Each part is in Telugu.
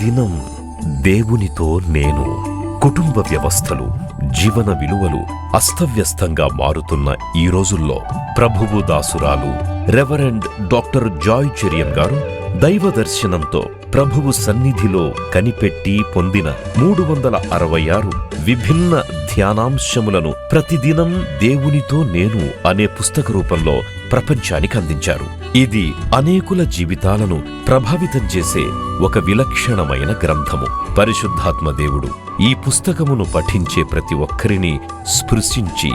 దినం దేవునితో నేను. కుటుంబ వ్యవస్థలు, జీవన విలువలు అస్తవ్యస్తంగా మారుతున్న ఈ రోజుల్లో ప్రభువు దాసురాలు రెవరెండ్ డాక్టర్ జాయ్ చెరియన్ గారు దైవ దర్శనంతో ప్రభువు సన్నిధిలో కనిపెట్టి పొందిన 366 విభిన్న ధ్యానాంశములను ప్రతిదినం దేవునితో నేను అనే పుస్తక రూపంలో ప్రపంచానికి అందించారు. ఇది అనేకుల జీవితాలను ప్రభావితం చేసే ఒక విలక్షణమైన గ్రంథము. పరిశుద్ధాత్మ దేవుడు ఈ పుస్తకమును పఠించే ప్రతి ఒక్కరిని స్పృశించి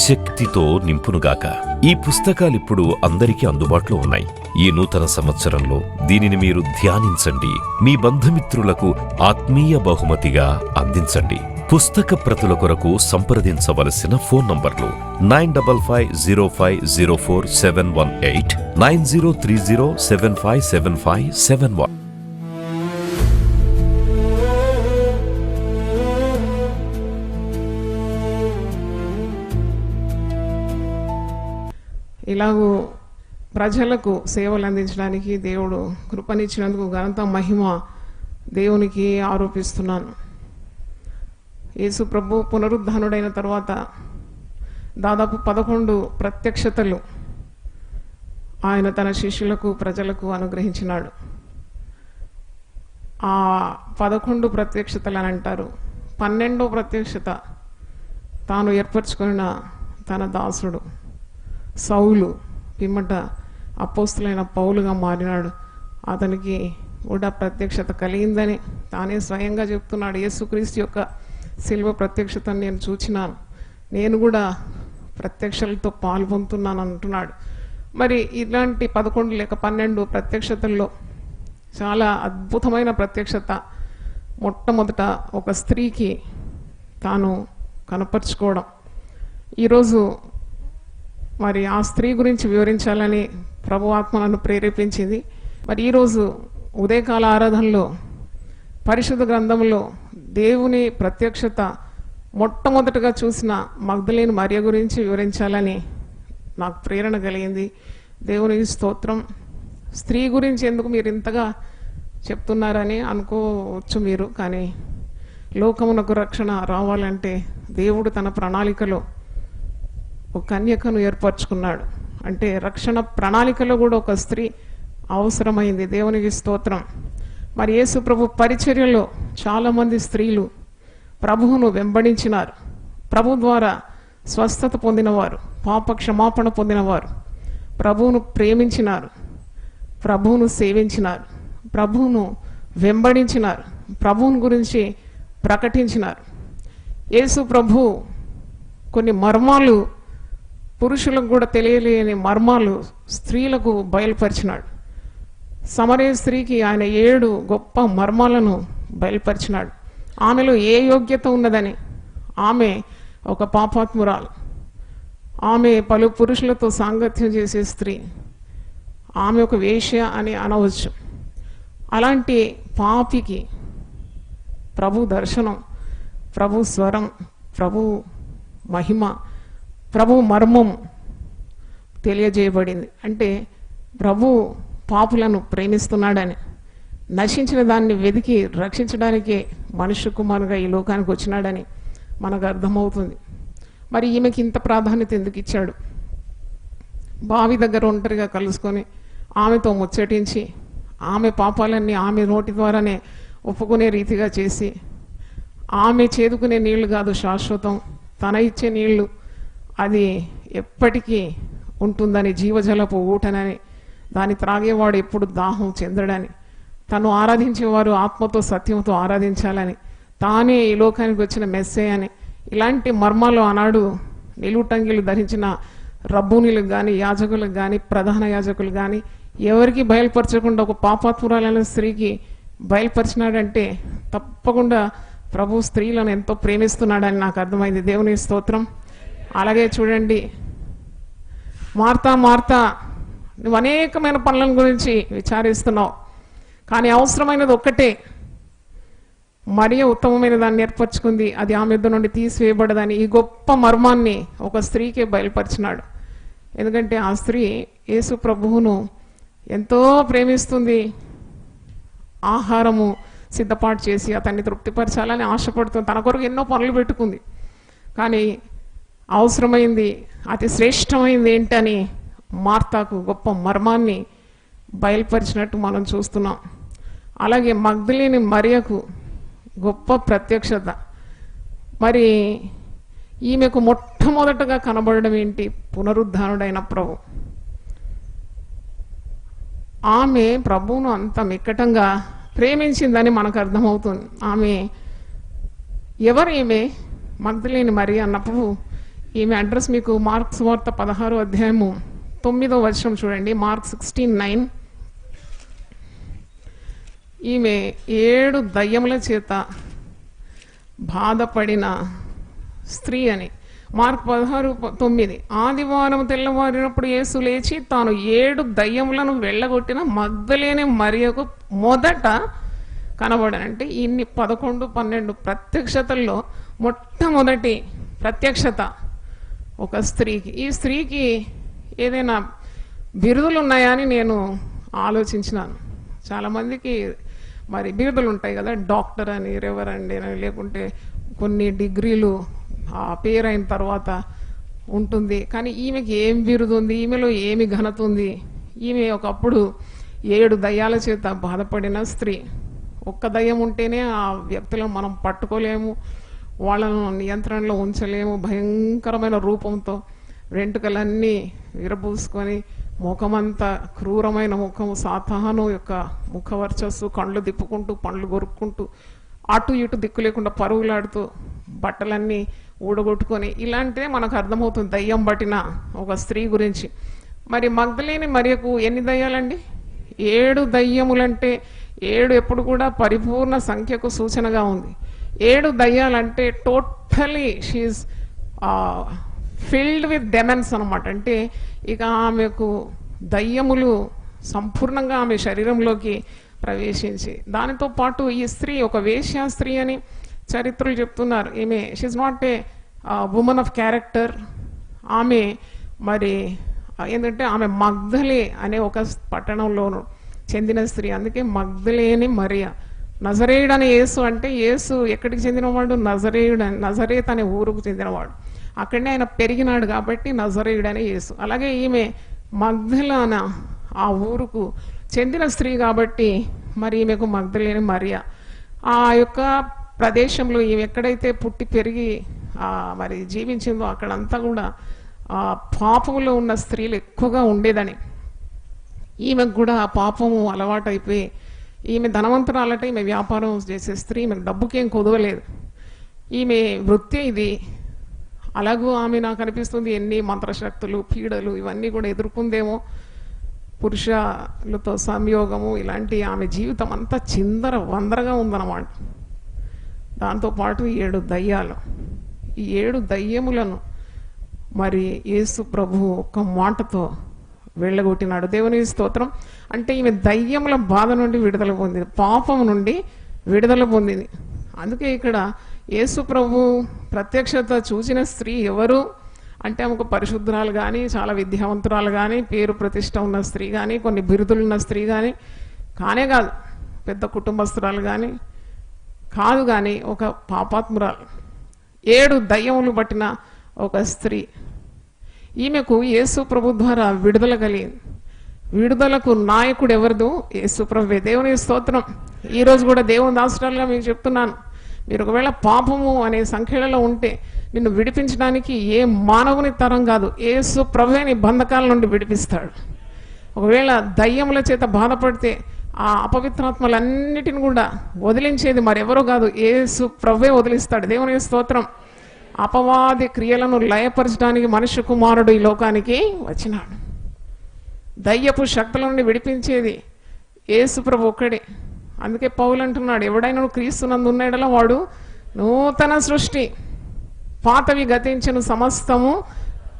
శక్తితో నింపునుగాక. ఈ పుస్తకాలిప్పుడు అందరికీ అందుబాటులో ఉన్నాయి. ఈ నూతన సంవత్సరంలో దీనిని మీరు ధ్యానించండి, మీ బంధుమిత్రులకు ఆత్మీయ బహుమతిగా అందించండి. పుస్తక ప్రతుల కొరకు సంప్రదించవలసిన ఫోన్ నంబర్లు 9550504718, 9030757571. ఇలాగూ ప్రజలకు సేవలు అందించడానికి దేవుడు కృపనిచ్చినందుకు ఘనత మహిమ దేవునికి ఆరోపిస్తున్నాను. యేసు ప్రభు పునరుద్ధానుడైన తర్వాత దాదాపు 11 ప్రత్యక్షతలు ఆయన తన శిష్యులకు ప్రజలకు అనుగ్రహించినాడు. ఆ 11 ప్రత్యక్షతలు అని అంటారు. 12వ ప్రత్యక్షత తాను ఏర్పరచుకున్న తన దాసుడు సౌలు పిమ్మట అపోస్తులైన పౌలుగా మారినాడు. అతనికి కూడా ప్రత్యక్షత కలిగిందని తానే స్వయంగా చెప్తున్నాడు. యేసుక్రీస్తు యొక్క శిల్వ ప్రత్యక్షతను నేను చూచినాను, నేను కూడా ప్రత్యక్షలతో పాల్పొందుతున్నాను అంటున్నాడు. మరి ఇలాంటి 11 లేక 12 ప్రత్యక్షతల్లో చాలా అద్భుతమైన ప్రత్యక్షత మొట్టమొదట ఒక స్త్రీకి తాను కనపరుచుకోవడం. ఈరోజు మరి ఆ స్త్రీ గురించి వివరించాలని ప్రభు ఆత్మ నన్ను ప్రేరేపించింది. మరి ఈరోజు ఉదయకాల ఆరాధనలో పరిశుద్ధ గ్రంథంలో దేవుని ప్రత్యక్షత మొట్టమొదటగా చూసిన మగ్దలేని మరియ గురించి వివరించాలని నాకు ప్రేరణ కలిగింది. దేవునికి స్తోత్రం. స్త్రీ గురించి ఎందుకు మీరు ఇంతగా చెప్తున్నారని అనుకోవచ్చు మీరు, కానీ లోకమునకు రక్షణ రావాలంటే దేవుడు తన ప్రణాళికలో ఒక కన్యకను ఏర్పరచుకున్నాడు. అంటే రక్షణ ప్రణాళికలో కూడా ఒక స్త్రీ అవసరమైంది. దేవునికి స్తోత్రం. మరి యేసు ప్రభు పరిచర్యలో చాలామంది స్త్రీలు ప్రభువును వెంబడించినారు. ప్రభు ద్వారా స్వస్థత పొందినవారు, పాప క్షమాపణ పొందినవారు, ప్రభువును ప్రేమించినారు, ప్రభువును సేవించినారు, ప్రభువును వెంబడించినారు, ప్రభువుని గురించి ప్రకటించినారు. యేసు ప్రభు కొన్ని మర్మాలు, పురుషులకు కూడా తెలియలేని మర్మాలు స్త్రీలకు బయలుపరిచినాడు. సమరయ స్త్రీకి ఆయన 7 గొప్ప మర్మాలను బయలుపరిచినాడు. ఆమెలో ఏ యోగ్యత ఉన్నదని, ఆమె ఒక పాపాత్మురాలు, ఆమె పలు పురుషులతో సాంగత్యం చేసే స్త్రీ, ఆమె ఒక వేశ్య అని అనవచ్చు. అలాంటి పాపికి ప్రభు దర్శనం, ప్రభు స్వరం, ప్రభు మహిమ, ప్రభు మర్మం తెలియజేయబడింది. అంటే ప్రభు పాపులను ప్రేమిస్తున్నాడని, నశించిన దాన్ని వెతికి రక్షించడానికే మనుష్య కుమారుగా ఈ లోకానికి వచ్చినాడని మనకు అర్థమవుతుంది. మరి ఈమెకి ఇంత ప్రాధాన్యత ఎందుకు ఇచ్చాడు? బావి దగ్గర ఒంటరిగా కలుసుకొని ఆమెతో ముచ్చటించి ఆమె పాపాలన్నీ ఆమె నోటి ద్వారానే ఒప్పుకునే రీతిగా చేసి, ఆమె చేదుకునే నీళ్లు కాదు శాశ్వతం, తన ఇచ్చే నీళ్లు అది ఎప్పటికీ ఉంటుందని, జీవజలపు ఊటనని, దాన్ని త్రాగేవాడు ఎప్పుడు దాహం చెందడని, తను ఆరాధించేవారు ఆత్మతో సత్యంతో ఆరాధించాలని, తానే ఈ లోకానికి వచ్చిన మెస్సేయ్ అని, ఇలాంటి మర్మాలు ఆనాడు నిలువుటంగిలు ధరించిన రబ్బూనీలకు కానీ, యాజకులకు కానీ, ప్రధాన యాజకులు కానీ ఎవరికి బయలుపరచకుండా ఒక పాపాత్మురాలైన స్త్రీకి బయలుపరిచినాడంటే తప్పకుండా ప్రభు స్త్రీలను ఎంతో ప్రేమిస్తున్నాడని నాకు అర్థమైంది. దేవుని స్తోత్రం. అలాగే చూడండి, మార్తా మార్తా, నువ్వు అనేకమైన పనుల గురించి విచారిస్తున్నావు, కానీ అవసరమైనది ఒక్కటే. మరియ ఉత్తమమైన దాన్ని ఏర్పరచుకుంది, అది ఆమె యొద్ద నుండి తీసివేయబడదని ఈ గొప్ప మర్మాన్ని ఒక స్త్రీకే బయలుపరిచినాడు. ఎందుకంటే ఆ స్త్రీ యేసు ప్రభువును ఎంతో ప్రేమిస్తుంది. ఆహారము సిద్ధపాటు చేసి అతన్ని తృప్తిపరచాలని ఆశపడుతుంది. తన కొరకు ఎన్నో పనులు పెట్టుకుంది. కానీ అవసరమైంది, అతి శ్రేష్టమైంది ఏంటని మార్తాకు గొప్ప మర్మాన్ని బయలుపరిచినట్టు మనం చూస్తున్నాం. అలాగే మగ్దలేని మరియకు గొప్ప ప్రత్యక్షత. మరి ఈమెకు మొట్టమొదటగా కనబడడం ఏంటి? పునరుద్ధానుడైన ప్రభు. ఆమె ప్రభువును అంత మిక్కటంగా ప్రేమించిందని మనకు అర్థమవుతుంది. ఆమె ఎవరు? ఈమె మగ్దలేని మరియ అన్నప్పుడు ఈమె అడ్రస్ మీకు మార్క్స్ వార్త 16వ అధ్యాయము 9వ వచనం చూడండి. మార్క్ 16:9. ఈమె 7 దయ్యముల చేత బాధపడిన స్త్రీ అని. మార్క్ 16:9. ఆదివారం తెల్లవారినప్పుడు యేసు లేచి తాను 7 దయ్యములను వెళ్ళగొట్టిన మగ్దలేని మరియకు మొదట కనబడనంటే ఇన్ని 11, 12 ప్రత్యక్షతల్లో మొట్టమొదటి ప్రత్యక్షత ఒక స్త్రీకి. ఈ స్త్రీకి ఏదైనా బిరుదులు ఉన్నాయా అని నేను ఆలోచించినాను. చాలామందికి మరి బిరుదులు ఉంటాయి కదా, డాక్టర్ అని, రెవరెండ్ అని, లేకుంటే కొన్ని డిగ్రీలు ఆ పేరైన తర్వాత ఉంటుంది. కానీ ఈమెకి ఏం బిరుదు ఉంది? ఈమెలో ఏమి ఘనత ఉంది? ఈమె ఒకప్పుడు 7 దయ్యాల చేత బాధపడిన స్త్రీ. ఒక్క దయ్యం ఉంటేనే ఆ వ్యక్తులను మనం పట్టుకోలేము, వాళ్ళను నియంత్రణలో ఉంచలేము. భయంకరమైన రూపంతో వెంట్రుకలన్నీ విరబూసుకొని ముఖమంతా క్రూరమైన ముఖము, సాతాను యొక్క ముఖ వర్చస్సు, కళ్ళు తిప్పుకుంటూ పండ్లు కొరుక్కుంటూ అటు ఇటు దిక్కు లేకుండా పరుగులాడుతూ బట్టలన్నీ ఊడగొట్టుకొని, ఇలాంటిదే మనకు అర్థమవుతుంది దయ్యం పట్టిన ఒక స్త్రీ గురించి. మరి మగ్దలేని మరియకు ఎన్ని దయ్యాలండి? 7 దయ్యములంటే 7 ఎప్పుడు కూడా పరిపూర్ణ సంఖ్యకు సూచనగా ఉంది. 7 దయ్యాలంటే totally she is filled with demons అనమాట. అంటే ఇక ఆమెకు దయ్యములు సంపూర్ణంగా ఆమె శరీరంలోకి ప్రవేశించి, దానితో పాటు ఈ స్త్రీ ఒక వేశ్యా స్త్రీ అని చరిత్రలు చెప్తున్నారు. ఈమె she is not a woman of character. ఆమె మరి ఏంటంటే ఆమె మగ్దలే అనే ఒక పట్టణంలోను చెందిన స్త్రీ. అందుకే మగ్దలేని మరియా. నజరేయుడు అనే యేసు అంటే యేసు ఎక్కడికి చెందినవాడు? నజరేయుడు, నజరేత్ అనే ఊరుకు చెందినవాడు. అక్కడనే ఆయన పెరిగినాడు కాబట్టి నజరేయుడు అనే యేసు. అలాగే ఈమె మగ్దలాన ఆ ఊరుకు చెందిన స్త్రీ కాబట్టి మరి ఈమెకు మగ్దలేని మరియా. ఆ యొక్క ప్రదేశంలో ఈమె ఎక్కడైతే పుట్టి పెరిగి మరి జీవించిందో అక్కడంతా కూడా పాపములో ఉన్న స్త్రీలు ఎక్కువగా ఉండేదని, ఈమెకు కూడా ఆ పాపము అలవాటైపోయి ఈమె ధనవంతురాలట. ఈమె వ్యాపారం చేసే స్త్రీ, ఈమెకు డబ్బుకేం కొదవలేదు. ఈమె వృత్తి ఇది. అలాగూ ఆమె నాకు అనిపిస్తుంది ఎన్ని మంత్రశక్తులు, పీడలు ఇవన్నీ కూడా ఎదుర్కొందేమో, పురుషులతో సంయోగము, ఇలాంటి ఆమె జీవితం అంతా చిందర వందరగా ఉందన్నమాట. దాంతోపాటు 7 దయ్యాలు. ఈ 7 దయ్యములను మరి యేసు ప్రభు ఒక్క మాటతో వెళ్ళగొట్టినాడు. దేవుని స్తోత్రం. అంటే ఈమె దయ్యముల బాధ నుండి విడుదల పొందింది, పాపం నుండి విడుదల పొందింది. అందుకే ఇక్కడ యేసు ప్రభు ప్రత్యక్షత చూసిన స్త్రీ ఎవరు అంటే ఆమెకు పరిశుద్ధురాలు కానీ, చాలా విద్యావంతురాలు కానీ, పేరు ప్రతిష్ట ఉన్న స్త్రీ కానీ, కొన్ని బిరుదులున్న స్త్రీ కానీ కానే కాదు, పెద్ద కుటుంబస్తురాలు కానీ కాదు, కానీ ఒక పాపాత్మురాలు, 7 దయ్యములు పట్టిన ఒక స్త్రీ. ఈమెకు యేసు ప్రభు ద్వారా విడుదల కలిగింది. విడుదలకు నాయకుడు ఎవరిదు? యేసు ప్రభువే. దేవుని స్తోత్రం. ఈరోజు కూడా దేవుని దాసురాలుగా మీకు చెప్తున్నాను, మీరు ఒకవేళ పాపము అనే సంఖ్యలలో ఉంటే నిన్ను విడిపించడానికి ఏ మానవుని తరం కాదు, యేసు ప్రభువే నీ బంధకాల నుండి విడిపిస్తాడు. ఒకవేళ దయ్యముల చేత బాధపడితే ఆ అపవిత్రాత్మలన్నిటిని కూడా వదిలించేది మరెవరో కాదు, యేసు ప్రభువే వదిలిస్తాడు. దేవుని స్తోత్రం. అపవాది క్రియలను లయపరచడానికి మనుష్య కుమారుడు ఈ లోకానికి వచ్చినాడు. దయ్యపు శక్తుల నుండి విడిపించేది యేసు ప్రభు ఒక్కడే. అందుకే పౌలు అంటున్నాడు, ఎవడైనా క్రీస్తునందు ఉన్నాడలా వాడు నూతన సృష్టి, పాతవి గతించిన సమస్తము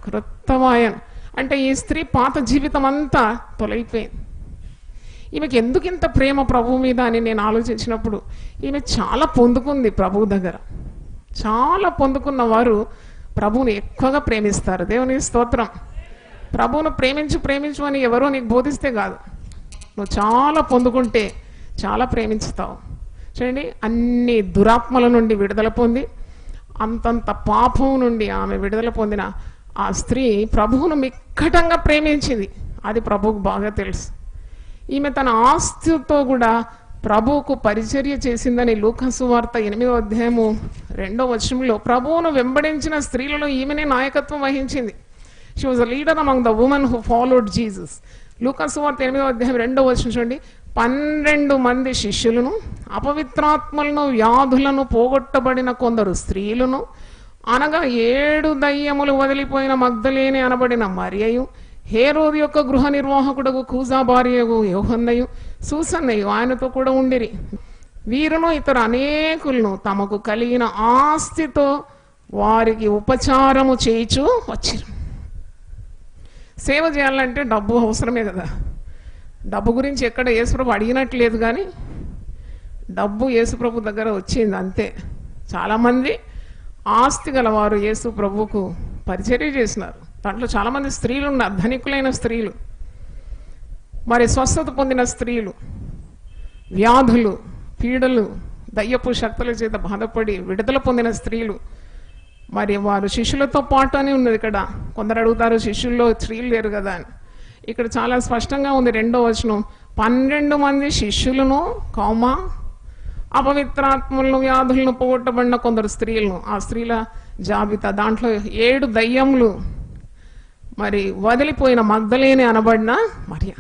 కృతమాయను. అంటే ఈ స్త్రీ పాత జీవితం అంతా తొలగిపోయింది. ఈమెకి ఎందుకు ఇంత ప్రేమ ప్రభువు మీద అని నేను ఆలోచించినప్పుడు, ఈమె చాలా పొందుకుంది ప్రభువు దగ్గర. చాలా పొందుకున్న వారు ప్రభువుని ఎక్కువగా ప్రేమిస్తారు. దేవుని స్తోత్రం. ప్రభువును ప్రేమించు అని ఎవరో నీకు బోధిస్తే కాదు, నువ్వు చాలా పొందుకుంటే చాలా ప్రేమించుతావు. చూడండి, అన్ని దురాత్మల నుండి విడుదల పొంది అంతంత పాపం నుండి ఆమె విడుదల పొందిన ఆ స్త్రీ ప్రభువును మిక్కటంగా ప్రేమించింది. అది ప్రభువుకు బాగా తెలుసు. ఈమె తన ఆస్తితో కూడా ప్రభువుకు పరిచర్య చేసిందని లూకాసు వార్త 8వ అధ్యాయము 2వ వచనంలో ప్రభువును వెంబడించిన స్త్రీలలో ఈమెనే నాయకత్వం వహించింది. She was a leader among the women who followed Jesus. లూకాసు వార్త 8వ అధ్యాయం 2వ వచనం చూడండి. 12 మంది శిష్యులను, అపవిత్రాత్మలను, వ్యాధులను పోగొట్టబడిన కొందరు స్త్రీలను, అనగా 7 దయ్యములు వదిలిపోయిన మగ్దలేనే అనబడిన మరియయు, హేరోదు యొక్క గృహ నిర్వాహకుడు కూజా భార్యగు యోహన్నయు, సూసన్నయు ఆయనతో కూడా ఉండిరి. వీరును ఇతర అనేకులను తమకు కలిగిన ఆస్తితో వారికి ఉపచారము చేయిచు వచ్చిరు. సేవ చేయాలంటే డబ్బు అవసరమే కదా. డబ్బు గురించి ఎక్కడ యేసుప్రభు అడిగినట్లేదు, కానీ డబ్బు యేసుప్రభు దగ్గర వచ్చింది అంతే. చాలామంది ఆస్తి గలవారు యేసు ప్రభువుకు పరిచర్య చేసినారు. దాంట్లో చాలామంది స్త్రీలు ఉన్నారు, ధనికులైన స్త్రీలు, మరి స్వస్థత పొందిన స్త్రీలు, వ్యాధులు, పీడలు, దయ్యపు శక్తుల చేత బాధపడి విడుదల పొందిన స్త్రీలు. మరి వారు శిష్యులతో పాటు అని ఉన్నది ఇక్కడ. కొందరు అడుగుతారు శిష్యుల్లో స్త్రీలు లేరు కదా అని. ఇక్కడ చాలా స్పష్టంగా ఉంది 2వ వచనం. 12 మంది శిష్యులను, అపవిత్రాత్మలను, వ్యాధులను పోగొట్టబడిన కొందరు స్త్రీలను. ఆ స్త్రీల జాబితా దాంట్లో 7 దయ్యములు, మరి వదిలిపోయిన మగ్దలేనే అనబడిన మరియ.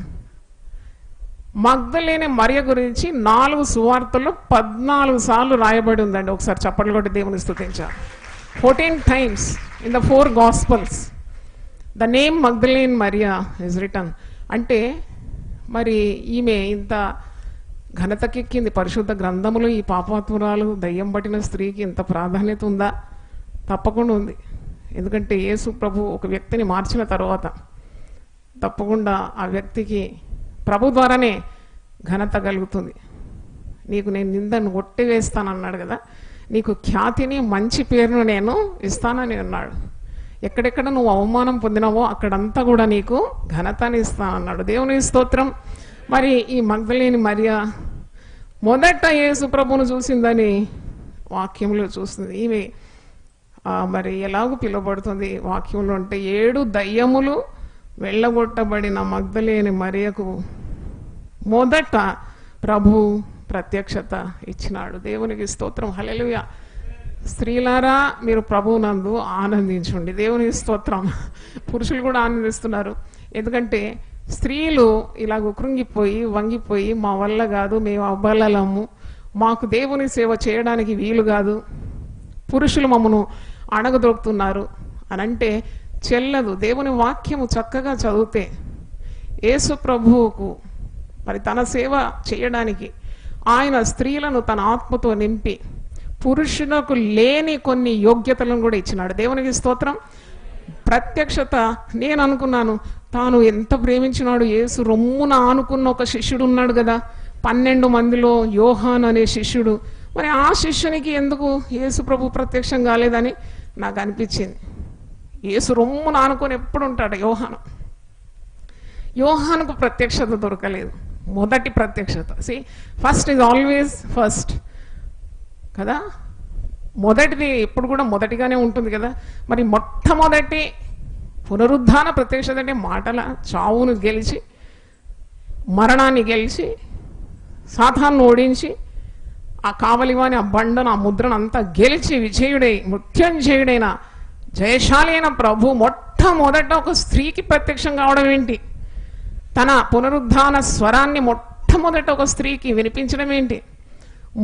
మగ్దలేనే మరియ గురించి 4 సువార్తల్లో 14 సార్లు రాయబడి ఉందండి. ఒకసారి చప్పట్లు కొట్టి దేవుని స్తుతించారు. 14 times in the 4 Gospels the name Magdalene Maria is written. అంటే మరి ఈమె ఇంత ఘనతకెక్కింది పరిశుద్ధ గ్రంథములో. ఈ పాపాత్మురాలు, దయ్యం పట్టిన స్త్రీకి ఇంత ప్రాధాన్యత ఉందా? తప్పకుండా ఉంది. ఎందుకంటే యేసు ప్రభు ఒక వ్యక్తిని మార్చిన తర్వాత తప్పకుండా ఆ వ్యక్తికి ప్రభు ద్వారానే ఘనత కలుగుతుంది. నీకు నేను నిందను కొట్టివేస్తానన్నాడు కదా, నీకు ఖ్యాతిని, మంచి పేరును నేను ఇస్తానని అన్నాడు. ఎక్కడెక్కడ నువ్వు అవమానం పొందినావో అక్కడంతా కూడా నీకు ఘనతని ఇస్తానన్నాడు. దేవుని స్తోత్రం. మరి ఈ మగ్దలేని మరియ మొదట యేసు ప్రభువును చూసిందని వాక్యంలో చూస్తుంది. ఈమె మరి ఎలాగూ పిలువబడుతుంది వాక్యంలో అంటే 7 దయ్యములు వెళ్ళగొట్టబడిన మగ్దలేని మరియకు మొదట ప్రభు ప్రత్యక్షత ఇచ్చినాడు. దేవునికి స్తోత్రం. హల్లెలూయా. స్త్రీలారా మీరు ప్రభువునందు ఆనందించండి. దేవునికి స్తోత్రం. పురుషులు కూడా ఆనందిస్తున్నారు. ఎందుకంటే స్త్రీలు ఇలాగ కృంగిపోయి వంగిపోయి మా వల్ల కాదు, మేము అబ్బలము, మాకు దేవుని సేవ చేయడానికి వీలు కాదు, పురుషులు మమ్మను అణగదొక్కుతున్నారు అని అంటే చెల్లదు. దేవుని వాక్యము చక్కగా చదివితే యేసు ప్రభువుకు మరి తన సేవ చేయడానికి ఆయన స్త్రీలను తన ఆత్మతో నింపి పురుషులకు లేని కొన్ని యోగ్యతలను కూడా ఇచ్చినాడు. దేవునికి స్తోత్రం. ప్రత్యక్షత. నేను అనుకున్నాను తాను ఎంత ప్రేమించినాడు. యేసు రొమ్మున ఆనుకున్న ఒక శిష్యుడు ఉన్నాడు కదా 12 మందిలో, యోహాన్ అనే శిష్యుడు. మరి ఆ శిష్యునికి ఎందుకు యేసు ప్రభు ప్రత్యక్షం కాలేదని నాకు అనిపించింది. యేసు రొమ్మున ఆనుకొని ఎప్పుడు ఉంటాడు యోహాను. యోహానుకు ప్రత్యక్షత దొరకలేదు. మొదటి ప్రత్యక్షత. ఫస్ట్ ఈజ్ ఆల్వేస్ ఫస్ట్ కదా. మొదటిది ఎప్పుడు కూడా మొదటిగానే ఉంటుంది కదా. మరి మొట్టమొదటి పునరుద్ధాన ప్రత్యక్షత అంటే మాటల చావును గెలిచి, మరణాన్ని గెలిచి, సాతాను ఓడించి, ఆ కావలివాని, ఆ బండను, ఆ ముద్రను అంతా గెలిచి విజయుడై మృత్యుంజయుడైన జయశాలి అయిన ప్రభు మొట్టమొదట ఒక స్త్రీకి ప్రత్యక్షం కావడం ఏంటి? తన పునరుద్ధాన స్వరాన్ని మొట్టమొదట ఒక స్త్రీకి వినిపించడం ఏంటి?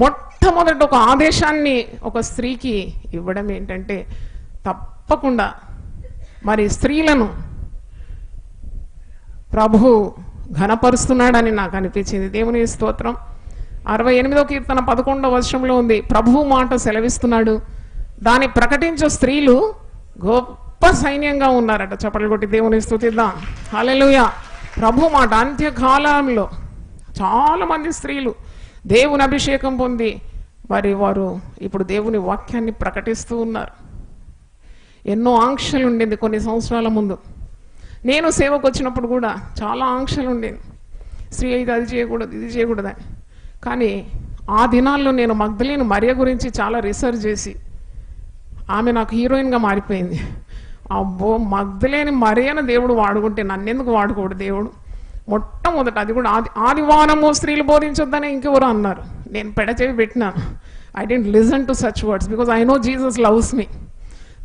మొట్టమొదట ఒక ఆదేశాన్ని ఒక స్త్రీకి ఇవ్వడం ఏంటంటే తప్పకుండా మరి స్త్రీలను ప్రభు ఘనపరుస్తున్నాడని నాకు అనిపించింది. దేవుని స్తోత్రం. 68వ కీర్తన 11వ వచనంలో ఉంది, ప్రభువు మాట సెలవిస్తున్నాడు, దాన్ని ప్రకటించే స్త్రీలు గొప్ప సైన్యంగా ఉన్నారట. చప్పట్లు కొట్టి దేవుని స్తుతిద్దాం. హల్లెలూయా. ప్రభు మాట. అంత్యకాలంలో చాలా మంది స్త్రీలు దేవుని అభిషేకం పొంది మరి వారు ఇప్పుడు దేవుని వాక్యాన్ని ప్రకటిస్తూ ఉన్నారు. ఎన్నో ఆంక్షలు ఉండేది కొన్ని సంవత్సరాల ముందు. నేను సేవకు వచ్చినప్పుడు కూడా చాలా ఆంక్షలు ఉండేది. స్త్రీ ఇది అది చేయకూడదు, ఇది చేయకూడదని. కానీ ఆ దినాల్లో నేను మగ్దలేని మరియ గురించి చాలా రీసెర్చ్ చేసి ఆమె నాకు హీరోయిన్గా మారిపోయింది. అబ్బో, మగ్దలేని మరియను దేవుడు వాడుకుంటే నన్నెందుకు వాడుకోడు దేవుడు? మొట్టమొదట అది కూడా ఆదివారము స్త్రీలు బోధించొద్దని ఇంకెవరో అన్నారు. నేను పెడచెవి పెట్టినాను. I dent listen to such words because I know Jesus loves me.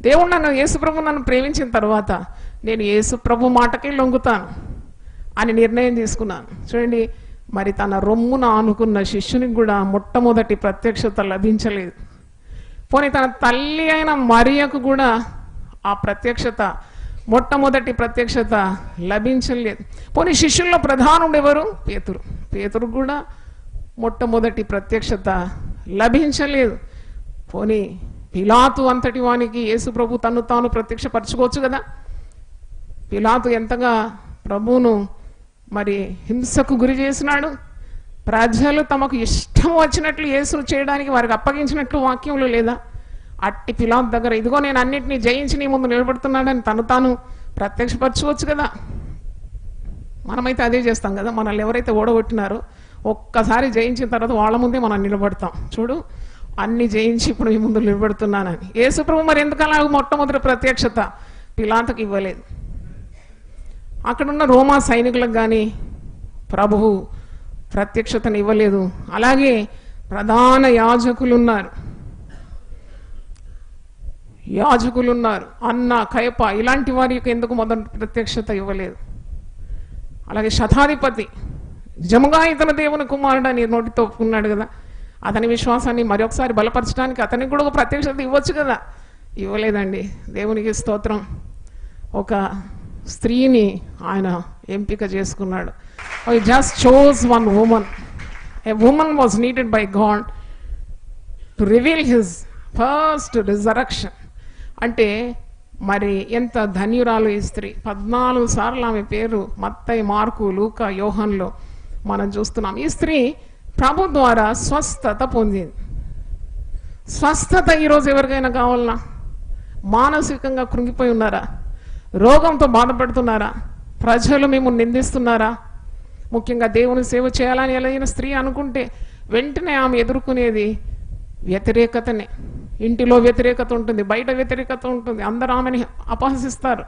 దేవుడు నన్ను, యేసుప్రభు నన్ను ప్రేమించిన తర్వాత నేను యేసుప్రభు మాటకే లొంగుతాను అని నిర్ణయం తీసుకున్నాను. చూడండి, మరి తన రొమ్మున ఆనుకున్న శిష్యునికి కూడా మొట్టమొదటి ప్రత్యక్షత లభించలేదు. పోనీ తన తల్లి అయిన మరియకు కూడా ఆ ప్రత్యక్షత, మొట్టమొదటి ప్రత్యక్షత లభించలేదు. పోనీ శిష్యుల్లో ప్రధానుడు ఎవరు? పేతురు. పేతురు కూడా మొట్టమొదటి ప్రత్యక్షత లభించలేదు. పోనీ పిలాతు అంతటి వానికి యేసు ప్రభు తను తాను ప్రత్యక్షపరచుకోవచ్చు కదా. పిలాతు ఎంతగా ప్రభువును మరి హింసకు గురి చేసినాడు. ప్రజలు తమకు ఇష్టం వచ్చినట్లు యేసును చేయడానికి వారికి అప్పగించినట్లు వాక్యంలో లేదా? అట్టి పిలాతు దగ్గర ఇదిగో నేను అన్నిటినీ జయించి నీ ముందు నిలబడుతున్నాడని తను తాను ప్రత్యక్షపరచుకోవచ్చు కదా. మనమైతే అదే చేస్తాం కదా. మనల్ని ఎవరైతే ఓడగొట్టినారో ఒక్కసారి జయించిన తర్వాత వాళ్ళ ముందే మనం నిలబడతాం. చూడు, అన్ని జయించి ఇప్పుడు ఈ ముందు నిలబడుతున్నానని. యేసుప్రభు మరి ఎందుకు అలా మొట్టమొదటి ప్రత్యక్షత పిలాతుకి ఇవ్వలేదు? అక్కడున్న రోమా సైనికులకు కానీ ప్రభువు ప్రత్యక్షతను ఇవ్వలేదు. అలాగే ప్రధాన యాజకులున్నారు, అన్న, కయప ఇలాంటి వారికి ఎందుకు మొదటి ప్రత్యక్షత ఇవ్వలేదు? అలాగే శతాధిపతి నిజముగా ఇతను దేవుని కుమారుడు అని నోటితో ఒప్పుకున్నాడు కదా. అతని విశ్వాసాన్ని మరొకసారి బలపరచడానికి అతనికి కూడా ఒక ప్రత్యక్షత ఇవ్వచ్చు కదా. ఇవ్వలేదండి. దేవునికి స్తోత్రం. ఒక స్త్రీని ఆయన ఎంపిక చేసుకున్నాడు. He just chose one woman. A woman was needed by God to reveal his first resurrection. అంటే మరి ఎంత ధన్యురాలు ఈ స్త్రీ. 14 సార్లు ఆమె పేరు మత్తయి, మార్కు, లూకా, యోహాన్లో మనం చూస్తున్నాం. ఈ స్త్రీ ప్రభు ద్వారా స్వస్థత పొందింది. స్వస్థత ఈరోజు ఎవరికైనా కావాలన్నా? మానసికంగా కృంగిపోయి ఉన్నారా? రోగంతో బాధపడుతున్నారా? ప్రజలు మేము నిందిస్తున్నారా? ముఖ్యంగా దేవుని సేవ చేయాలని ఎలాగైనా స్త్రీ అనుకుంటే వెంటనే ఆమె ఎదుర్కొనేది వ్యతిరేకతనే. ఇంటిలో వ్యతిరేకత ఉంటుంది, బయట వ్యతిరేకత ఉంటుంది. అందరూ ఆమెని అపహసిస్తారు.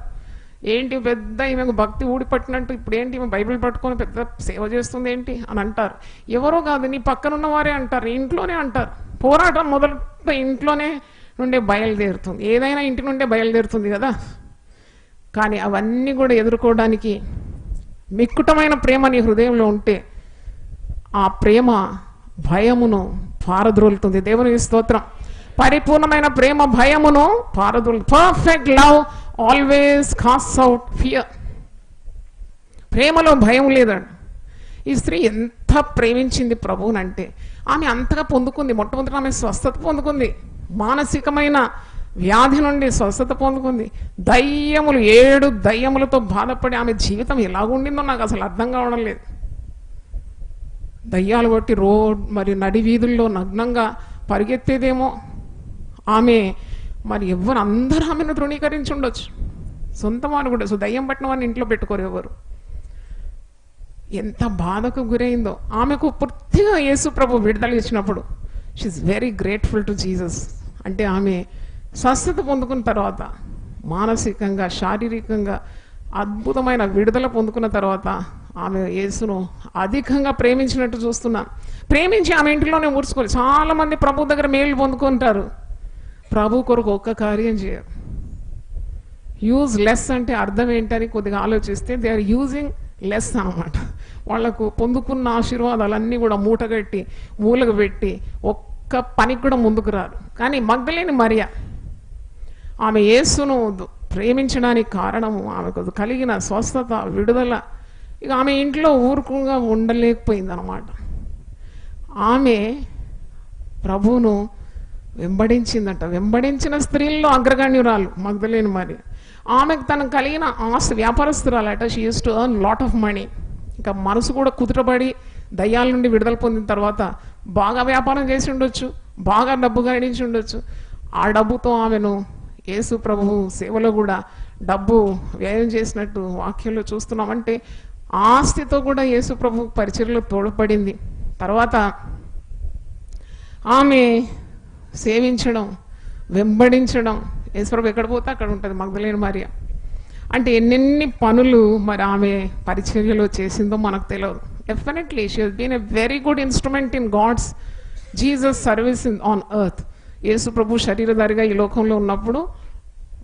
ఏంటి పెద్ద ఈమెకు భక్తి ఊడిపట్టినట్టు, ఇప్పుడు ఏంటి ఈమె బైబిల్ పట్టుకొని పెద్ద సేవ చేస్తుంది ఏంటి అని అంటారు. ఎవరో కాదు, నీ పక్కనున్న వారే అంటారు, ఇంట్లోనే అంటారు. పోరాటం మొదట ఇంట్లోనే నుండే బయలుదేరుతుంది. ఏదైనా ఇంటి నుండే బయలుదేరుతుంది కదా. కానీ అవన్నీ కూడా ఎదుర్కోవడానికి మిక్కుటమైన ప్రేమ నీ హృదయంలో ఉంటే ఆ ప్రేమ భయమును పారద్రోలుతుంది. దేవునికి స్తోత్రం. పరిపూర్ణమైన ప్రేమ భయమును పారద్రోలు. Perfect love always casts out fear. ప్రేమలో భయం లేదండి. ఈ స్త్రీ ఎంత ప్రేమించింది ప్రభువునంటే ఆమె అంతగా పొందుకుంది. మొట్టమొదటి ఆమె స్వస్థత పొందుకుంది. మానసికమైన వ్యాధి నుండి స్వస్థత పొందుకుంది. 7 దయ్యములతో బాధపడి ఆమె జీవితం ఎలాగుండిందో నాకు అసలు అర్థం కావడం లేదు. దయ్యాలు కొట్టి మరి నడి వీధుల్లో నగ్నంగా పరిగెత్తేదేమో ఆమె. మరి అందరూ ఆమెను తృణీకరించి ఉండొచ్చు. సొంత వాడు కూడా. దయ్యం పట్టిన వాడిని ఇంట్లో పెట్టుకోరు ఎవరు. ఎంత బాధకు గురైందో. ఆమెకు పూర్తిగా యేసు ప్రభు విడుదల ఇచ్చినప్పుడు she is very grateful to Jesus. అంటే ఆమె స్వస్థత పొందుకున్న తర్వాత మానసికంగా, శారీరకంగా అద్భుతమైన విడుదల పొందుకున్న తర్వాత ఆమె యేసును అధికంగా ప్రేమించినట్టు చూస్తున్నాను. ప్రేమించి ఆమె ఇంటిలోనే ఊర్చుకోవాలి. చాలామంది ప్రభు దగ్గర మేలు పొందుకుంటారు, ప్రభు కొరకు ఒక్క కార్యం చేయరు. యూజ్ లెస్ అంటే అర్థం ఏంటని కొద్దిగా ఆలోచిస్తే దే ఆర్ యూజింగ్ లెస్ అన్నమాట. వాళ్లకు పొందుకున్న ఆశీర్వాదాలన్నీ కూడా మూటగట్టి మూలకు పెట్టి ఒక్క పనికి కూడా ముందుకు రారు. కానీ మగ్దలేని మరియ ఆమె యేసును ప్రేమించడానికి కారణము ఆమెకు కలిగిన స్వస్థత, విడుదల. ఇక ఆమె ఇంట్లో ఊరుకుగా ఉండలేకపోయింది అన్నమాట. ఆమె ప్రభువును వెంబడించిందట. వెంబడించిన స్త్రీల్లో అగ్రగణ్యురాలు మగ్దలేని మరియ. ఆమెకు తనకు కలిగిన ఆస్తి, వ్యాపారస్తురాలట. She used to earn lot of money. ఇంకా మనసు కూడా కుదుటపడి దయ్యాల నుండి విడుదల పొందిన తర్వాత బాగా వ్యాపారం చేసి ఉండొచ్చు, బాగా డబ్బు గడించి ఉండొచ్చు. ఆ డబ్బుతో ఆమెను యేసు ప్రభువు సేవలో కూడా డబ్బు వ్యయం చేసినట్టు వాక్యంలో చూస్తున్నామంటే ఆస్తితో కూడా యేసు ప్రభు పరిచర్యలో తోడ్పడింది. తర్వాత ఆమె సేవించడం, వెంబడించడం. యేసుప్రభు ఎక్కడ పోతే అక్కడ ఉంటుంది మగ్దలేని మరియ. అంటే ఎన్నెన్ని పనులు మరి ఆమె పరిచర్యలో చేసిందో మనకు తెలియదు. Definitely she has been a very good instrument in God's Jesus service on earth. యేసుప్రభు శరీరధారిగా ఈ లోకంలో ఉన్నప్పుడు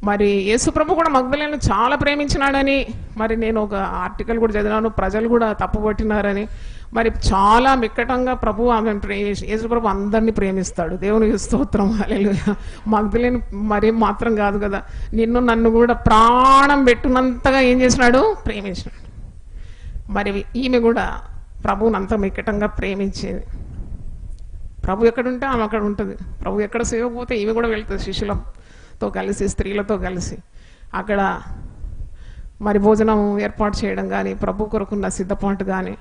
మరి యేసుప్రభు కూడా మగ్దలేను చాలా ప్రేమించినాడని మరి నేను ఒక ఆర్టికల్ కూడా చదివాను. ప్రజలు కూడా తప్పుపట్టినారని. మరి చాలా మిక్కటంగా ప్రభు ఆమె యేసుప్రభు అందరినీ ప్రేమిస్తాడు. దేవునికి స్తోత్రం, హల్లెలూయా. మగ్దలేను మరి మాత్రం కాదు కదా, నిన్ను నన్ను కూడా ప్రాణం పెట్టునంతగా ఏం చేసినాడు, ప్రేమించినాడు. మరి ఈమె కూడా ప్రభువుని అంత మిక్కటంగా ప్రేమించేది. ప్రభు ఎక్కడుంటే ఆమె అక్కడ ఉంటుంది. ప్రభు ఎక్కడ సేవకు పోతే ఈమె కూడా వెళ్తుంది శిష్యులతో కలిసి, స్త్రీలతో కలిసి. అక్కడ మరి భోజనం ఏర్పాటు చేయడం కానీ, ప్రభు కొరకున్న సిద్ధపాటు కానీ,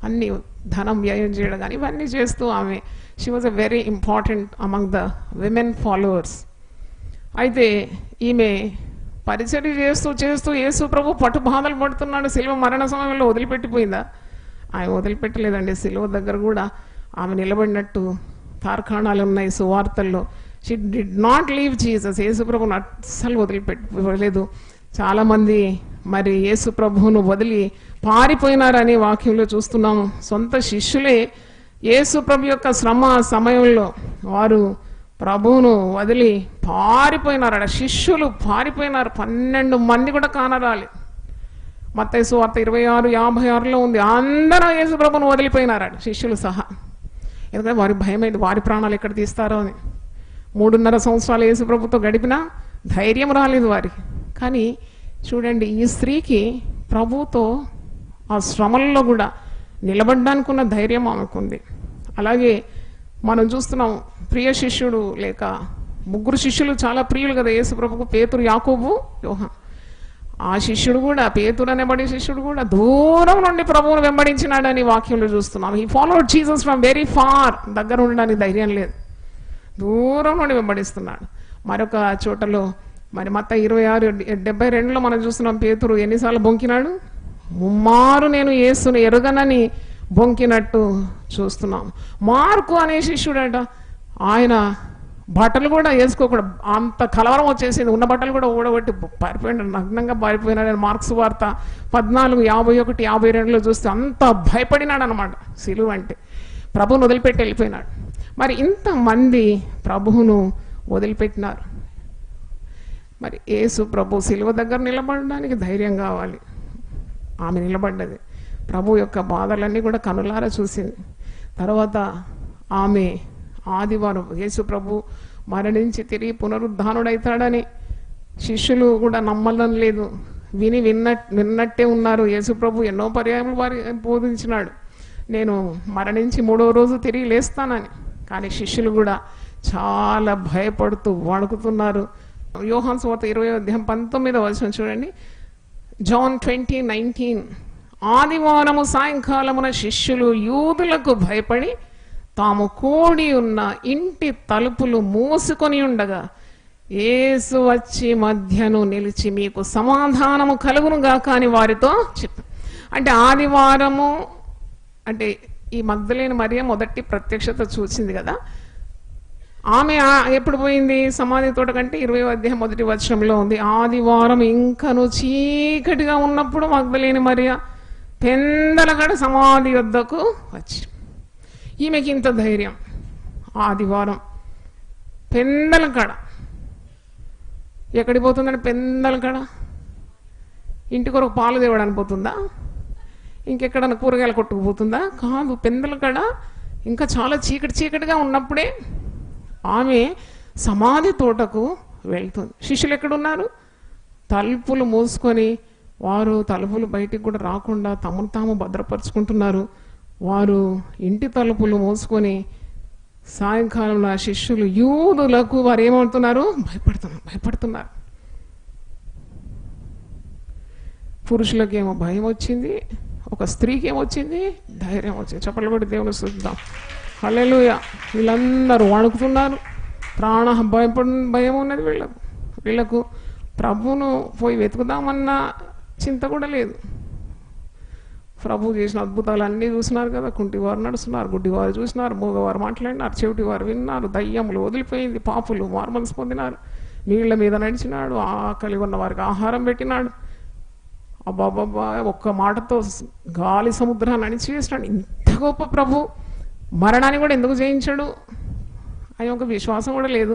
అన్ని ధనం వ్యయం చేయడం కానీ, ఇవన్నీ చేస్తూ ఆమె she was a very important among the women followers. అయితే ఈమె పరిచర్య చేస్తూ చేస్తూ యేసు ప్రభు పట్టు బాధలు పడుతున్నాడు. సిలువ మరణ సమయంలో వదిలిపెట్టిపోయిందా? ఆమె వదిలిపెట్టలేదండి. సిలువ దగ్గర కూడా ఆమె నిలబడినట్టు తార్కాణాలు ఉన్నాయి సువార్తల్లో. She did not leave Jesus. యేసు ప్రభుని అస్సలు వదిలిపెట్టలేదు. చాలామంది మరి యేసు ప్రభువును వదిలి పారిపోయినారని వాక్యంలో చూస్తున్నాము. సొంత శిష్యులే యేసు ప్రభు యొక్క శ్రమ సమయంలో వారు ప్రభువును వదిలి పారిపోయినారట. శిష్యులు పారిపోయినారు. 12 మంది కూడా కానరాలి. మత్తయి సువార్త 26:56 ఉంది. అందరూ యేసు ప్రభువును వదిలిపోయినారట, శిష్యులు సహా. ఎందుకంటే వారి భయమైంది, వారి ప్రాణాలు ఎక్కడ తీస్తారో అని. 3.5 సంవత్సరాలు యేసు ప్రభుతో గడిపినా ధైర్యం రాలేదు వారికి. కానీ చూడండి, ఈ స్త్రీకి ప్రభుతో ఆ శ్రమల్లో కూడా నిలబడ్డానికి ఉన్న ధైర్యం ఆమెకుంది. అలాగే మనం చూస్తున్నాం, ప్రియ శిష్యుడు లేక 3 శిష్యులు చాలా ప్రియులు కదా యేసు ప్రభుకు, పేతురు, యాకోబు, యోహాను. ఆ శిష్యుడు కూడా, పేతురు అనేబడి శిష్యుడు కూడా దూరం నుండి ప్రభువును వెంబడించినాడని వాక్యంలో చూస్తున్నాం. He followed Jesus from very far. దగ్గర ఉండడానికి ధైర్యం లేదు, దూరం నుండి వెంబడిస్తున్నాడు. మరొక చోటలో మరి మత్తయి 26:72 మనం చూస్తున్నాం, పేతురు ఎన్నిసార్లు బొంకినాడు, 3 మారు నేను యేసును ఎరుగనని బొంకినట్టు చూస్తున్నాం. మార్కు అనే శిష్యుడట, ఆయన బట్టలు కూడా వేసుకోకూడదు, అంత కలవరం వచ్చేసింది, ఉన్న బట్టలు కూడా ఊడబట్టి పారిపోయినాడు, నగ్నంగా పారిపోయినాడు. మార్క్స్ వార్త 14:51-52 చూస్తే అంత భయపడినాడు అనమాట. సిలువ అంటే ప్రభువును వదిలిపెట్టి వెళ్ళిపోయినాడు. మరి ఇంతమంది ప్రభువును వదిలిపెట్టినారు. మరి యేసు ప్రభు సిలువ దగ్గర నిలబడడానికి ధైర్యం కావాలి. ఆమె నిలబడ్డది. ప్రభు యొక్క బాధలన్నీ కూడా కనులారా చూసింది. తర్వాత ఆమె ఆదివారం యేసు ప్రభు మరణించి తిరిగి పునరుద్ధానుడైతాడని శిష్యులు కూడా నమ్మడం లేదు. విన్నట్టే ఉన్నారు. యేసు ప్రభు ఎన్నో పర్యాయములు వారి బోధించినాడు, నేను మరణించి 3వ రోజు తిరిగి లేస్తానని. కానీ శిష్యులు కూడా చాలా భయపడుతూ వణుకుతున్నారు. యోహాను సువార్త 20:19 చూడండి. జాన్ 20:19. ఆదివారము సాయంకాలమున శిష్యులు యూదులకు భయపడి తాము కూడి ఉన్న ఇంటి తలుపులు మూసుకొని ఉండగా యేసు వచ్చి మధ్యను నిలిచి మీకు సమాధానము కలుగును గాక అని వారితో చెప్పారు. అంటే ఆదివారము అంటే ఈ మగ్దలేని మరియ మొదటి ప్రత్యక్షత చూసింది కదా. ఆమె ఎప్పుడు పోయింది సమాధి తోట కంటే 20:1 ఉంది. ఆదివారం ఇంకను చీకటిగా ఉన్నప్పుడు మగ్దలేని మరియ పెందలగడ సమాధి వద్దకు వచ్చి, ఈమెకి ఇంత ధైర్యం. ఆదివారం పెందలకడ ఎక్కడికి పోతుందంటే, పెందలకడ ఇంటి కొరకు పాలు తేవడానికి పోతుందా, ఇంకెక్కడన్నా కూరగాయలు కొట్టుకుపోతుందా? కాదు, పెందలకడ ఇంకా చాలా చీకటిగా ఉన్నప్పుడే ఆమె సమాధి తోటకు వెళ్తుంది. శిష్యులు ఎక్కడున్నారు? తలుపులు మూసుకొని వారు తలుపులు బయటికి కూడా రాకుండా తమను తాము భద్రపరుచుకుంటున్నారు. వారు ఇంటి తలుపులు మూసుకొని సాయంకాలం శిష్యులు యూదులకు వారు ఏమవుతున్నారు? భయపడుతున్నారు. పురుషులకేమో భయం వచ్చింది, ఒక స్త్రీకి ఏమొచ్చింది? ధైర్యం వచ్చింది. చప్పట్లు కొట్టి దేవుని స్తుతిద్దాం. హల్లెలూయా. వీళ్ళందరూ వణుకుతున్నారు, భయం ఉన్నది వీళ్ళకు. ప్రభువును పోయి వెతుకుదామన్న చింత కూడా లేదు. ప్రభు చేసిన అద్భుతాలు అన్నీ చూసినారు కదా. కుంటివారు నడుస్తున్నారు, గుడ్డివారు చూసినారు, మూగవారు మాట్లాడినారు, చెవిటివారు విన్నారు, దయ్యములు వదిలిపోయింది, పాపులు మార్మల్స్ పొందినారు, నీళ్ల మీద నడిచినాడు, ఆకలి ఉన్న వారికి ఆహారం పెట్టినాడు. అబ్బాబ్బా, ఒక్క మాటతో గాలి సముద్రాన్ని అణిచివేసినాడు. ఇంత గొప్ప ప్రభు మరణాన్ని కూడా ఎందుకు జయించాడు అని ఒక విశ్వాసం కూడా లేదు.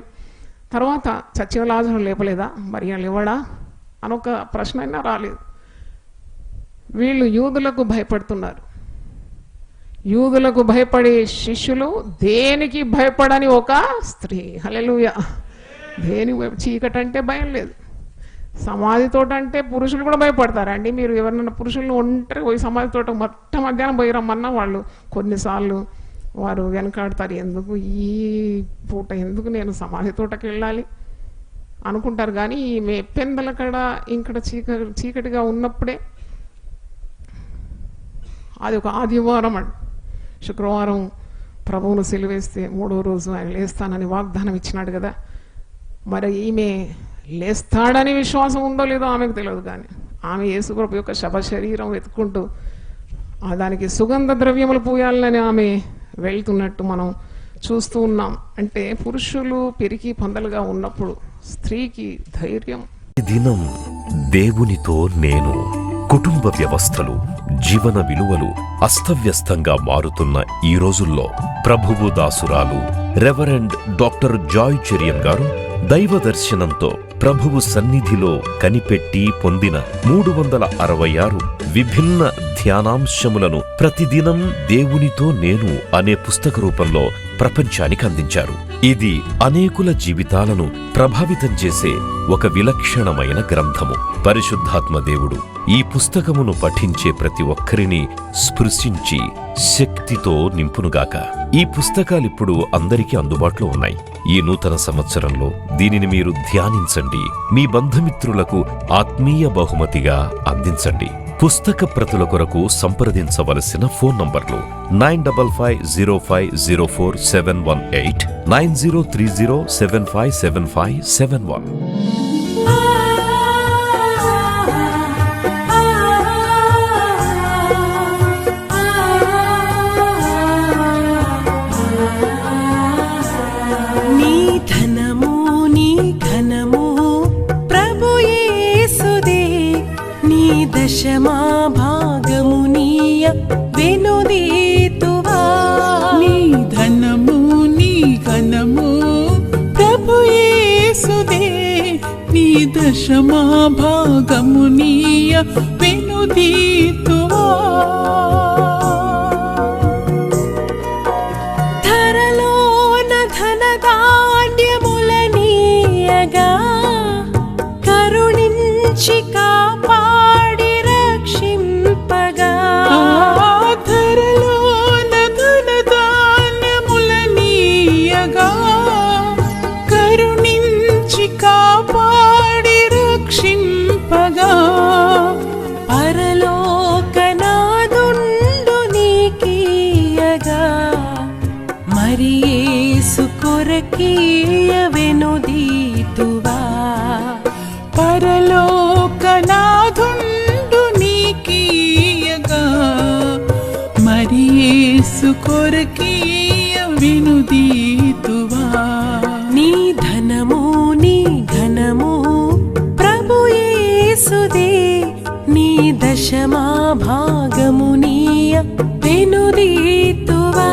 తర్వాత చచ్చిన లాజరు లేపలేదా, మరి లేవడా అని ఒక ప్రశ్న అయినా రాలేదు. వీళ్ళు యూదులకు భయపడుతున్నారు. యూదులకు భయపడే శిష్యులు, దేనికి భయపడని ఒక స్త్రీ. హల్లెలూయా. చీకటి అంటే భయం లేదు. సమాధి తోట అంటే పురుషులు కూడా భయపడతారండి. మీరు ఎవరినైనా పురుషులను ఒంటరి పోయి సమాధి తోట మధ్యాహ్నం పోయి రమ్మన్నా వాళ్ళు కొన్నిసార్లు వారు వెనకాడతారు. ఎందుకు ఈ పూట, ఎందుకు నేను సమాధి తోటకి వెళ్ళాలి అనుకుంటారు. కానీ ఈమె పెందల కడ ఇక్కడ చీకటిగా ఉన్నప్పుడే, అది ఒక ఆదివారం అండి, శుక్రవారం ప్రభువును సిలువేస్తే 3వ రోజు ఆయన లేస్తానని వాగ్దానం ఇచ్చినాడు కదా. మరి ఈమె లేస్తాడని విశ్వాసం ఉందో లేదో ఆమెకు తెలియదు. కానీ ఆమె యేసుప్రభు యొక్క శవ శరీరం వెతుక్కుంటూ దానికి సుగంధ ద్రవ్యములు పూయాలని ఆమె వెళ్తున్నట్టు మనం చూస్తూ ఉన్నాం. అంటే పురుషులు పెరిగి పందలుగా ఉన్నప్పుడు స్త్రీకి ధైర్యం. ఈ దినం దేవునితో నేను. కుటుంబ వ్యవస్థలు, జీవన విలువలు అస్తవ్యస్తంగా మారుతున్న ఈ రోజుల్లో ప్రభువు దాసురాలు రెవరెండ్ డాక్టర్ జాయ్ చెరియన్ గారు దైవ దర్శనంతో ప్రభువు సన్నిధిలో కనిపెట్టి పొందిన 366 విభిన్న ధ్యానాంశములను ప్రతిదినం దేవునితో నేను అనే పుస్తక రూపంలో ప్రపంచానికి అందించారు. ఇది అనేకుల జీవితాలను ప్రభావితం చేసే ఒక విలక్షణమైన గ్రంథము. పరిశుద్ధాత్మ దేవుడు ఈ పుస్తకమును పఠించే ప్రతి ఒక్కరిని స్పృశించి శక్తితో నింపునుగాక. ఈ పుస్తకాలిప్పుడు అందరికీ అందుబాటులో ఉన్నాయి. ఈ నూతన సంవత్సరంలో దీనిని మీరు ధ్యానించండి, మీ బంధుమిత్రులకు ఆత్మీయ బహుమతిగా అందించండి. పుస్తక ప్రతుల కొరకు సంప్రదించవలసిన ఫోన్ నంబర్లు 9550504718, 9030757571. దశమా భాగమునీయ వెనుదీతువా. నీ ధనము నీ ఘనము ప్రభు యేసుదే, నీ దశమా భాగమునీయ వెనుదీతువా. ధరలోన ధనధాన్యములనీయగా కరుణించి వెనుదీతువా. పరలోకనాథుండు నీకీయగా మరి యేసు కొరకీయ వెనుదీతువా. నీ ధనము నీ ఘనము ప్రభు యేసుదే, నీ దశమా భాగమునీయ వెనుదీతువా.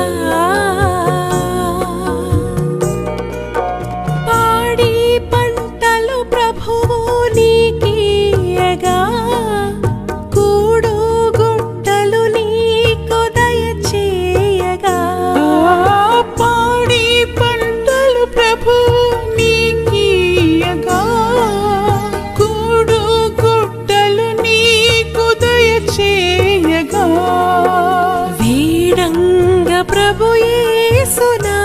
వీడంగ ప్రభు యేసునా